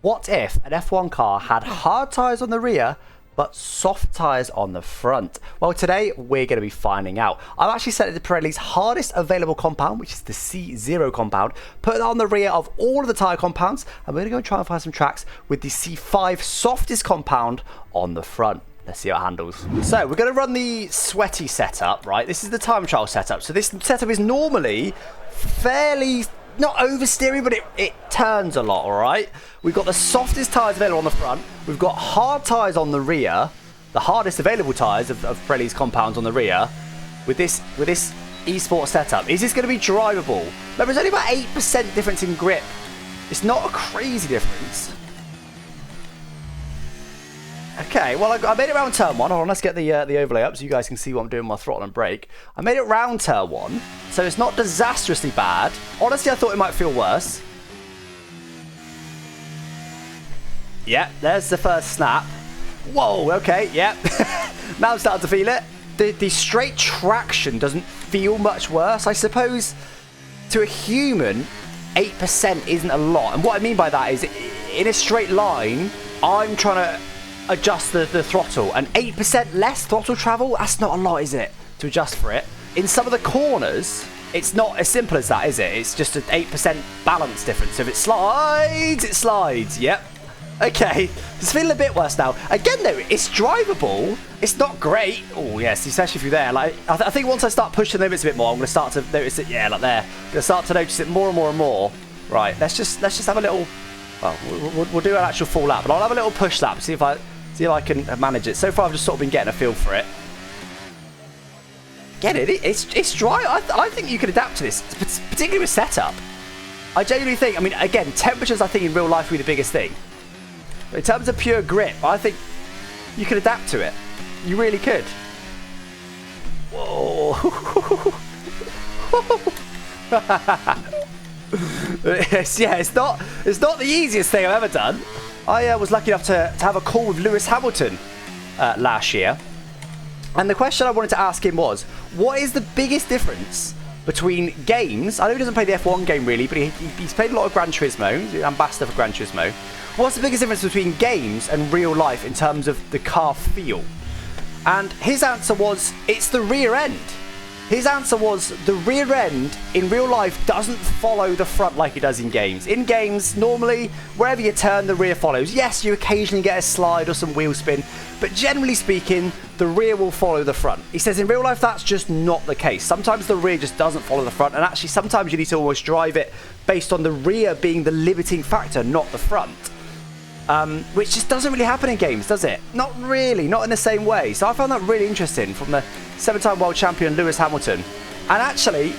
What if an F1 car had hard tyres on the rear but soft tyres on the front? Well, today we're going to be finding out. I've actually set it to Pirelli's hardest available compound, which is the C0 compound, put that on the rear of all of the tyre compounds, and we're going to go and try and find some tracks with the C5 softest compound on the front. Let's see how it handles. So we're going to run the sweaty setup, right? This is the time trial setup. So this setup is normally fairly, not oversteering, but it turns a lot, all right? We've got the softest tyres available on the front. We've got hard tyres on the rear, the hardest available tyres of Pirelli's compounds on the rear. With this eSport setup, is this going to be drivable? Remember, it's only about 8% difference in grip. It's not a crazy difference. Okay, well, I made it around turn 1. Hold on, let's get the overlay up so you guys can see what I'm doing with my throttle and brake. I made it round turn 1, so it's not disastrously bad. Honestly, I thought it might feel worse. Yeah, there's the first snap. Whoa, okay, yeah. Now I'm starting to feel it. The straight traction doesn't feel much worse. I suppose to a human, 8% isn't a lot. And what I mean by that is, in a straight line, I'm trying to adjust the throttle, and 8% less throttle travel, that's not a lot, is it, to adjust for it? In some of the corners, it's not as simple as that, is it? It's just an 8% balance difference. If it slides, it slides. Yep. Okay, it's feeling a bit worse now. Again, though, it's drivable. It's not great. Oh, yes, especially through there. Like, I think once I start pushing the limits a bit more, I'm going to start to notice it. Yeah, like there. I'm going to start to notice it more and more and more. Right, let's just have a little. Well, we'll do an actual full lap, but I'll have a little push lap. See if I can manage it. So far, I've just sort of been getting a feel for it. Get it? It's dry. I think you can adapt to this, particularly with setup. I genuinely think. I mean, again, temperatures, I think in real life will be the biggest thing. But in terms of pure grip, I think you can adapt to it. You really could. Whoa. Yeah, it's not the easiest thing I've ever done. I was lucky enough to have a call with Lewis Hamilton last year. And the question I wanted to ask him was, what is the biggest difference between games? I know he doesn't play the F1 game really, but he's played a lot of Gran Turismo. He's an ambassador for Gran Turismo. What's the biggest difference between games and real life in terms of the car feel? And his answer was, it's the rear end. His answer was, the rear end in real life doesn't follow the front like it does in games. In games, normally, wherever you turn, the rear follows. Yes, you occasionally get a slide or some wheel spin, but generally speaking, the rear will follow the front. He says in real life, that's just not the case. Sometimes the rear just doesn't follow the front, and actually sometimes you need to almost drive it based on the rear being the limiting factor, not the front. Which just doesn't really happen in games, does it? Not really, not in the same way. So I found that really interesting from the 7-time world champion Lewis Hamilton. And actually,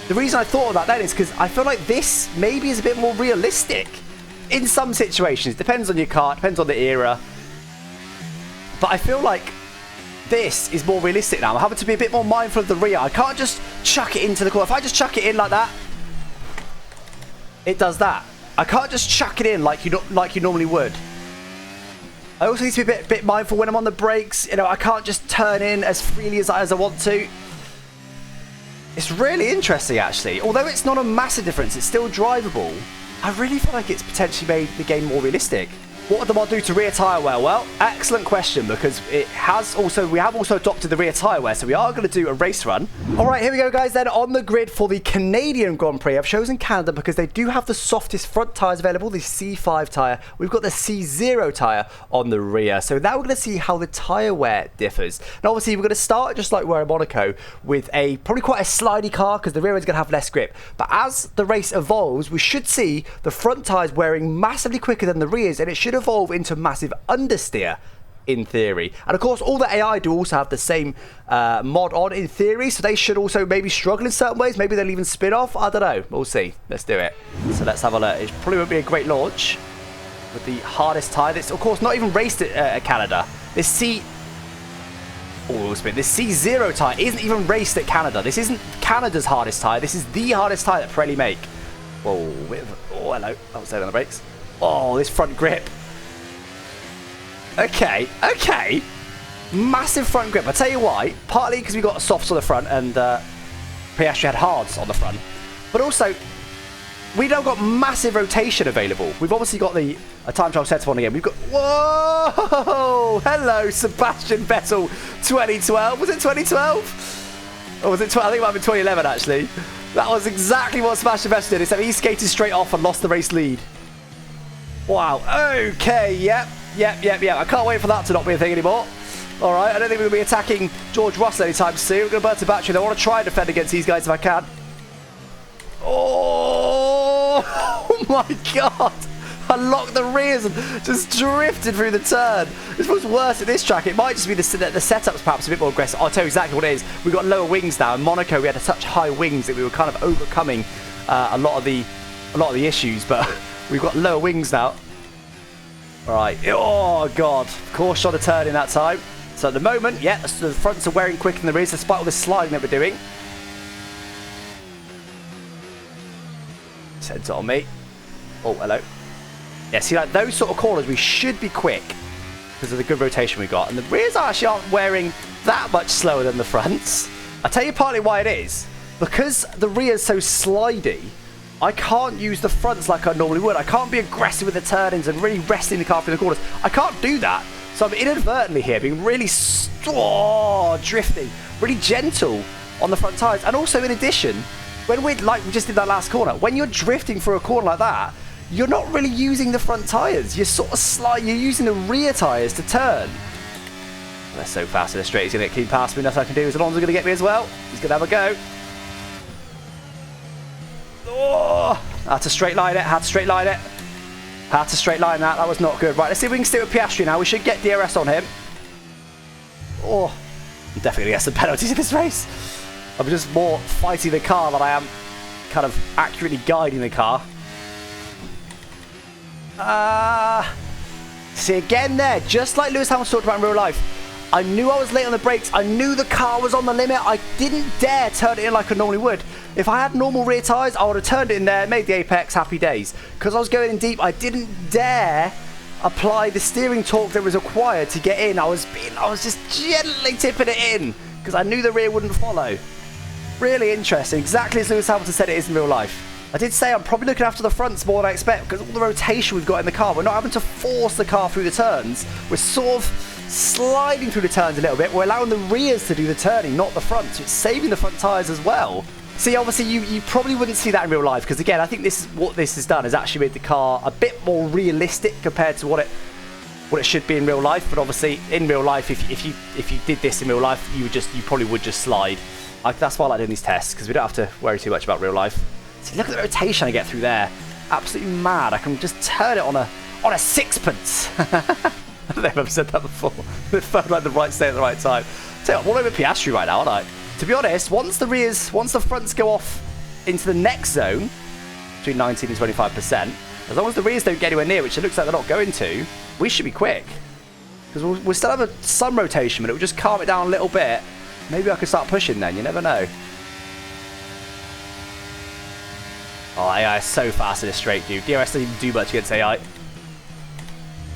the reason I thought of that then is because I feel like this maybe is a bit more realistic in some situations. Depends on your car, depends on the era. But I feel like this is more realistic now. I'm having to be a bit more mindful of the rear. I can't just chuck it into the corner. If I just chuck it in like that, it does that. I can't just chuck it in like you normally would. I also need to be a bit mindful when I'm on the brakes. You know, I can't just turn in as freely as I want to. It's really interesting, actually. Although it's not a massive difference, it's still drivable. I really feel like it's potentially made the game more realistic. What would the mod do to rear tyre wear? Well, excellent question, because we have also adopted the rear tyre wear, so we are going to do a race run. All right, here we go, guys, then on the grid for the Canadian Grand Prix. I've chosen Canada because they do have the softest front tyres available, the C5 tyre. We've got the C0 tyre on the rear. So now we're going to see how the tyre wear differs. Now, obviously, we're going to start, just like we're in Monaco, with probably quite a slidey car, because the rear end's going to have less grip. But as the race evolves, we should see the front tyres wearing massively quicker than the rears, and it should evolve into massive understeer in theory. And of course, all the AI do also have the same mod on in theory, so they should also maybe struggle in certain ways. Maybe they'll even spin off. I don't know. We'll see. Let's do it. So let's have a look. It probably won't be a great launch with the hardest tyre. That's of course not even raced at Canada. This C0 tyre isn't even raced at Canada. This isn't Canada's hardest tyre. This is the hardest tyre that Pirelli make. Whoa, oh hello. I was there on the brakes. Oh, this front grip. Okay. Massive front grip. I'll tell you why. Partly because we got softs on the front and Piastri had hards on the front. But also, we now got massive rotation available. We've obviously got a time trial setup on again. We've got, whoa, hello, Sebastian Vettel 2012. Was it 2012? Or was it, I think it might have been 2011 actually. That was exactly what Sebastian Vettel did, except he skated straight off and lost the race lead. Wow, okay, yep. I can't wait for that to not be a thing anymore. All right, I don't think we're going to be attacking George Russell anytime soon. We're going to burn to battery. I want to try and defend against these guys if I can. Oh my God. I locked the rears and just drifted through the turn. This was worse at this track. It might just be the setup's perhaps a bit more aggressive. I'll tell you exactly what it is. We've got lower wings now. In Monaco, we had such high wings that we were kind of overcoming a lot of the issues, but we've got lower wings now. All right. Oh, God. Of course, shot a turn in that time. So at the moment, yeah, the fronts are wearing quicker than the rears, despite all the sliding that we're doing. Centre on me. Oh, hello. Yeah, see, like those sort of corners, we should be quick because of the good rotation we got. And the rears actually aren't wearing that much slower than the fronts. I'll tell you partly why it is. Because the rear's so slidey, I can't use the fronts like I normally would. I can't be aggressive with the turn-ins and really wresting the car through the corners. I can't do that. So I'm inadvertently here being really drifty, really gentle on the front tyres. And also in addition, when we just did that last corner, when you're drifting through a corner like that, you're not really using the front tyres. You're sort of you're using the rear tyres to turn. They're so fast in the straight. He's going to get clean past me. Nothing I can do. Alonso's going to get me as well. He's going to have a go. Oh, had to straight line it. Had to straight line it. Had to straight line that. That was not good. Right, let's see if we can stick with Piastri now. We should get DRS on him. Oh, I'm definitely going to get some penalties in this race. I'm just more fighting the car than I am kind of accurately guiding the car. See again there, just like Lewis Hamilton talked about in real life. I knew I was late on the brakes. I knew the car was on the limit. I didn't dare turn it in like I normally would. If I had normal rear tyres, I would have turned it in there, made the apex, happy days. Because I was going in deep, I didn't dare apply the steering torque that was required to get in. I was just gently tipping it in because I knew the rear wouldn't follow. Really interesting, exactly as Lewis Hamilton said it is in real life. I did say I'm probably looking after the fronts more than I expect because all the rotation we've got in the car, we're not having to force the car through the turns. We're sort of sliding through the turns a little bit. We're allowing the rears to do the turning, not the fronts. So it's saving the front tyres as well. See, obviously you probably wouldn't see that in real life because again, I think what this has done is actually made the car a bit more realistic compared to what it should be in real life. But obviously in real life, if you did this in real life, you probably would just slide. That's why I like doing these tests because we don't have to worry too much about real life. See, look at the rotation I get through there. Absolutely mad. I can just turn it on a sixpence. I don't know if I've said that before. It felt like the right state at the right time. So I'm all over Piastri right now, aren't I? To be honest, once the fronts go off into the next zone, between 19 and 25%, as long as the rears don't get anywhere near, which it looks like they're not going to, we should be quick. Because we'll still have some rotation, but it will just calm it down a little bit. Maybe I could start pushing then, you never know. Oh, AI is so fast in a straight, dude. DRS doesn't even do much against AI.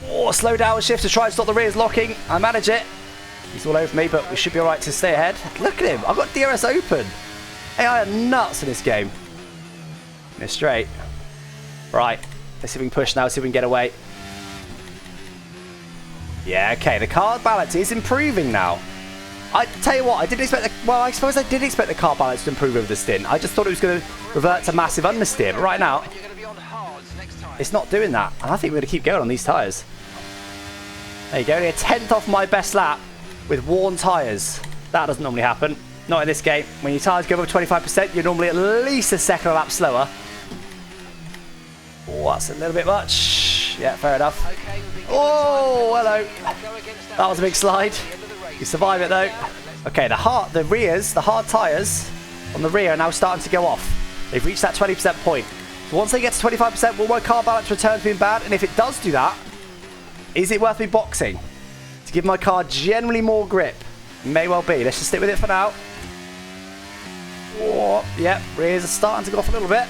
Oh, slow down shift to try and stop the rears locking. I manage it. He's all over me, but we should be alright to stay ahead. Look at him. I've got DRS open. AI are nuts in this game. In a straight. Right. Let's see if we can push now. See if we can get away. Yeah, okay. The car balance is improving now. I tell you what, I didn't expect I suppose I did expect the car balance to improve over the stint. I just thought it was going to revert to massive understeer, but right now, it's not doing that. And I think we're going to keep going on these tyres. There you go, only a 10th off my best lap with worn tyres. That doesn't normally happen. Not in this game. When your tyres go over 25%, you're normally at least a second a lap slower. Oh, that's a little bit much. Yeah, fair enough. Oh, hello. That was a big slide. You survive it though. Okay, the hard tyres on the rear are now starting to go off. They've reached that 20% point. So once they get to 25%, will my car balance return to being bad? And if it does do that, is it worth me boxing? To give my car generally more grip? May well be. Let's just stick with it for now. Oh, yep, rears are starting to go off a little bit.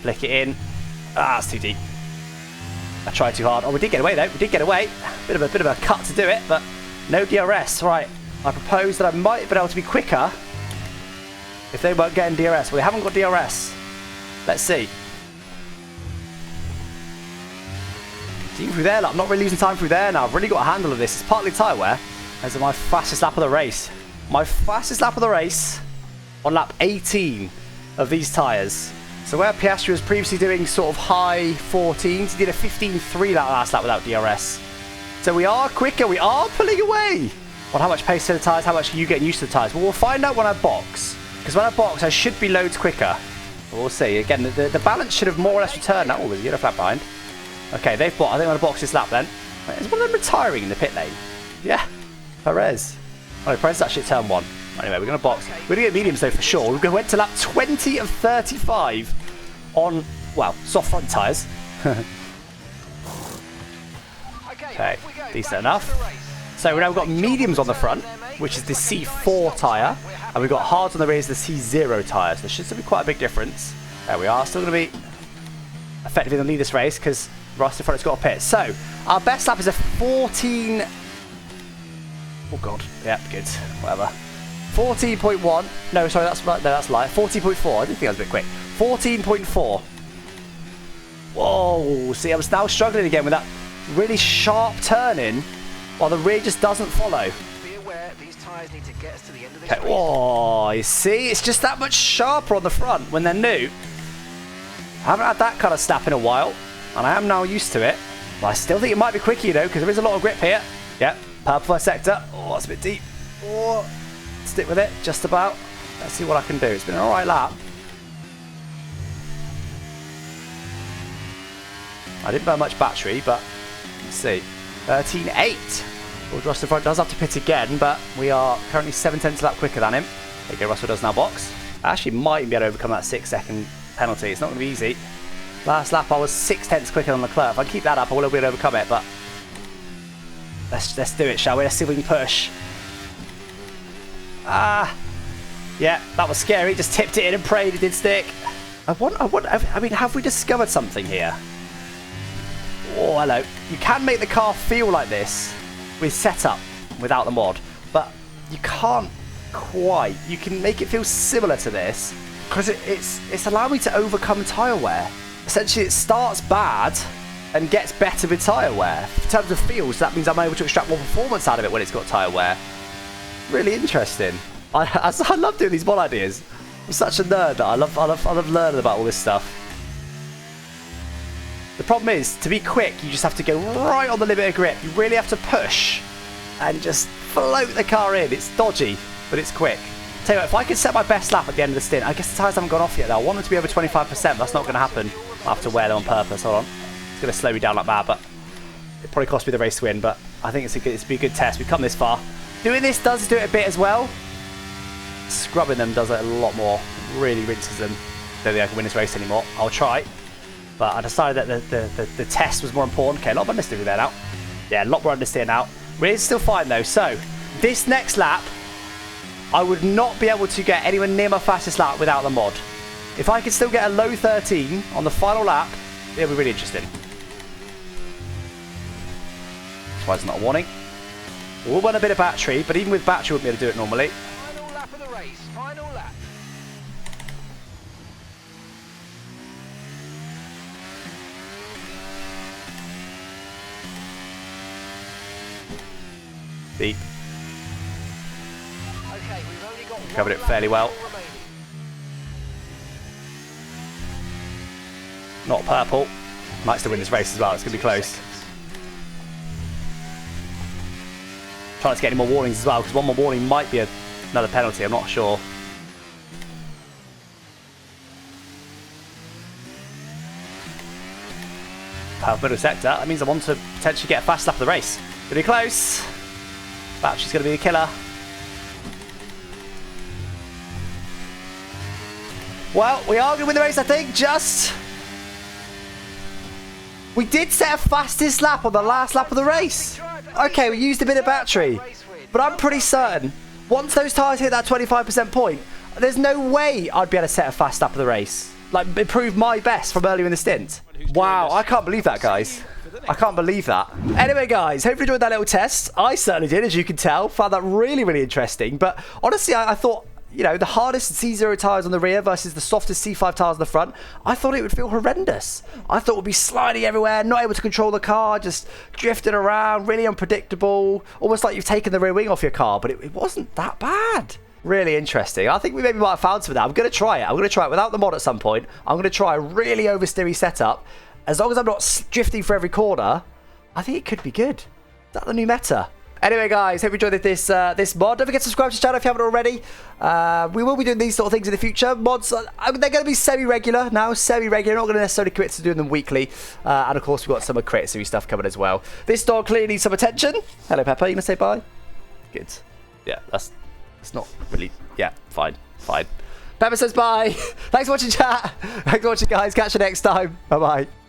Flick it in. Ah, it's too deep. I tried too hard. Oh, we did get away though. We did get away. Bit of a cut to do it, but no DRS. Right. I propose that I might have been able to be quicker if they weren't getting DRS. Well, they haven't got DRS. Let's see. Even through there, like, I'm not really losing time through there now. I've really got a handle of this. It's partly tyre wear. As my fastest lap of the race. My fastest lap of the race on lap 18 of these tyres. So where Piastri was previously doing sort of high 14s, he did a 15.3 that last lap without DRS. So we are quicker, we are pulling away. Well, how much pace to the tyres, how much are you getting used to the tyres? Well, we'll find out when I box. Because when I box, I should be loads quicker. But we'll see. Again, the balance should have more or less returned now. Oh, there's a yellow flag behind. Okay, they've bought. I think I'm going to box this lap then. Wait, is one of them retiring in the pit lane? Yeah, Perez. Oh, Perez is actually at turn 1. Anyway, we're going to box. We're going to get mediums though for sure. We went to lap 20 of 35 on, well, soft front tyres. Okay, decent enough. So now we've got mediums on the front, which is the C4 tyre, and we've got hards on the rear, is the C0 tyre. So there should still be quite a big difference. There we are. Still going to be effectively going to lead this race because Ross in front has got a pit. So our best lap is a 14. Oh god, yeah, good, whatever. 14.1. No, sorry, that's right. No, that's light. 14.4. I did think I was a bit quick. 14.4. Whoa! See, I was now struggling again with that really sharp turning, while the rear just doesn't follow. Be aware, these tyres need to get us to the end of this Okay. Whoa! You see, it's just that much sharper on the front when they're new. I haven't had that kind of snap in a while, and I am now used to it. But I still think it might be quicker, you know, because there is a lot of grip here. Yep, purple first sector. Oh, that's a bit deep. Oh, stick with it, just about. Let's see what I can do. It's been an alright lap. I didn't burn much battery, but let's see. 13.8. Well, Russell front does have to pit again, but we are currently 7/10 lap quicker than him. There you go, Russell does now box. I actually might be able to overcome that 6-second penalty. It's not going to be easy. Last lap I was 0.6 quicker than Leclerc. If I keep that up, I will be able to overcome it, but let's do it, shall we? Let's see if we can push. Yeah, that was scary. Just tipped it in and prayed it did stick. I mean, have we discovered something here? Oh, hello. You can make the car feel like this with setup without the mod, but you can't quite. You can make it feel similar to this because it's allowing me to overcome tyre wear. Essentially, it starts bad and gets better with tyre wear. In terms of feels, that means I'm able to extract more performance out of it when it's got tyre wear. Really interesting. I love doing these mod ideas. I'm such a nerd that I love learning about all this stuff. The problem is, to be quick, you just have to go right on the limit of grip. You really have to push and just float the car in. It's dodgy, but it's quick. Tell you what, if I could set my best lap at the end of the stint, I guess the tyres haven't gone off yet though. I want them to be over 25%, but that's not going to happen. I'll have to wear them on purpose. Hold on. It's going to slow me down like that, but it probably cost me the race to win, but I think it's be a good test. We've come this far. Doing this does do it a bit as well. Scrubbing them does it a lot more. Really rinses them. Don't think I can win this race anymore. I'll try. But I decided that the test was more important. Okay, a lot of understeer there now. Yeah, a lot more understeer now. Rear's still fine though. So, this next lap, I would not be able to get anywhere near my fastest lap without the mod. If I could still get a low 13 on the final lap, it'll be really interesting. That's why it's not a warning. We'll burn a bit of battery, but even with battery, we wouldn't be able to do it normally. Final lap of the race. Final lap. Deep. Okay, we've only got Covered it fairly well. Not purple. Might still win this race as well. It's going to be close. Trying not to get any more warnings as well, because one more warning might be another penalty. I'm not sure. Purple middle sector. That means I want to potentially get a fast lap of the race. Pretty close. Battery's going to be the killer. Well, we are going to win the race, I think. Just. We did set a fastest lap on the last lap of the race. Okay, we used a bit of battery. But I'm pretty certain, once those tyres hit that 25% point, there's no way I'd be able to set a fast lap of the race. Like, improve my best from earlier in the stint. Wow, I can't believe that, guys. I can't believe that. Anyway, guys, hope you enjoyed that little test. I certainly did, as you can tell. Found that really, really interesting. But honestly, I thought, you know, the hardest C0 tyres on the rear versus the softest C5 tyres on the front, I thought it would feel horrendous. I thought it would be sliding everywhere, not able to control the car, just drifting around, really unpredictable, almost like you've taken the rear wing off your car, but it wasn't that bad. Really interesting. I think we maybe might have found some of that. I'm going to try it. I'm going to try it without the mod at some point. I'm going to try a really oversteery setup. As long as I'm not drifting for every corner, I think it could be good. Is that the new meta? Anyway, guys, hope you enjoyed this mod. Don't forget to subscribe to the channel if you haven't already. We will be doing these sort of things in the future. Mods, they're going to be semi-regular now. Semi-regular. Not going to necessarily commit to doing them weekly. And, of course, we've got some Creator Series stuff coming as well. This dog clearly needs some attention. Hello, Pepper. You going to say bye? Good. Yeah, that's not really... Yeah, fine. Pepper says bye. Thanks for watching, chat. Thanks for watching, guys. Catch you next time. Bye-bye.